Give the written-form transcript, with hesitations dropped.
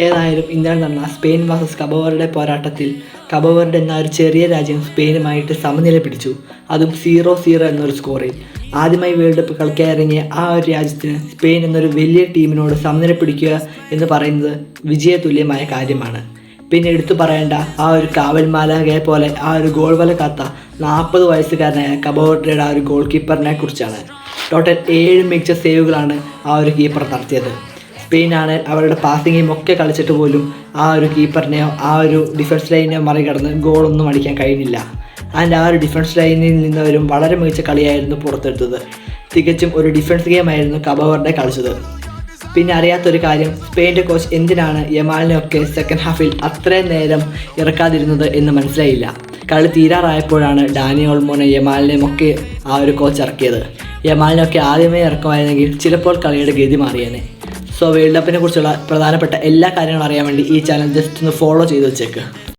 ഏതായാലും ഇന്നലെ നടന്ന സ്പെയിൻ വേഴ്സസ് കബോവറുടെ പോരാട്ടത്തിൽ കബോവറുടെ എന്ന ഒരു ചെറിയ രാജ്യം സ്പെയിനുമായിട്ട് സമനില പിടിച്ചു. അതും 0-0 എന്നൊരു സ്കോറിൽ. ആദ്യമായി വേൾഡ് കപ്പ് കളിക്കാനിറങ്ങിയ ആ ഒരു രാജ്യത്തിന് സ്പെയിൻ എന്നൊരു വലിയ ടീമിനോട് സമനില പിടിക്കുക എന്ന് പറയുന്നത് വിജയതുല്യമായ കാര്യമാണ്. പിന്നെ എടുത്തു പറയേണ്ട ആ ഒരു കാവൽ മാലാഖയെ പോലെ ആ ഒരു ഗോൾ വല കാത്ത 40 വയസ്സുകാരനായ കബോവറുടെ ആ ഒരു ഗോൾ കീപ്പറിനെ കുറിച്ചാണ്. ടോട്ടൽ 7 മികച്ച സേവുകളാണ് ആ ഒരു കീപ്പർ നടത്തിയത്. സ്പെയിനാണ് അവരുടെ പാസിങ്ങും ഒക്കെ കളിച്ചിട്ട് പോലും ആ ഒരു കീപ്പറിനെയോ ആ ഒരു ഡിഫൻസ് ലൈനെയോ മറികടന്ന് ഗോളൊന്നും അടിക്കാൻ കഴിഞ്ഞില്ല. ആൻഡ് ആ ഒരു ഡിഫൻസ് ലൈനിൽ നിന്നവരും വളരെ മികച്ച കളിയായിരുന്നു പുറത്തെടുത്തത്. തികച്ചും ഒരു ഡിഫൻസ് ഗെയിമായിരുന്നു കബോവറുടെ കളിച്ചത്. പിന്നെ അറിയാത്തൊരു കാര്യം, സ്പെയിൻ്റെ കോച്ച് എന്തിനാണ് യമാലിനെയൊക്കെ സെക്കൻഡ് ഹാഫിൽ അത്രയും നേരം ഇറക്കാതിരുന്നത് എന്ന് മനസ്സിലായില്ല. കളി തീരാറായപ്പോഴാണ് ഡാനി ഓൾമോനെ യമാലിനെയും ഒക്കെ ആ ഒരു കോച്ച് ഇറക്കിയത്. യമാലിനൊക്കെ ആദ്യമേ ഇറക്കുമായിരുന്നെങ്കിൽ ചിലപ്പോൾ കളിയുടെ ഗതി മാറിയേനെ. സോ വേൾഡ് കപ്പിനെ കുറിച്ചുള്ള പ്രധാനപ്പെട്ട എല്ലാ കാര്യങ്ങളും അറിയാൻ വേണ്ടി ഈ ചാനൽ ജസ്റ്റ് ഒന്ന് ഫോളോ ചെയ്ത് വെച്ചേക്ക്.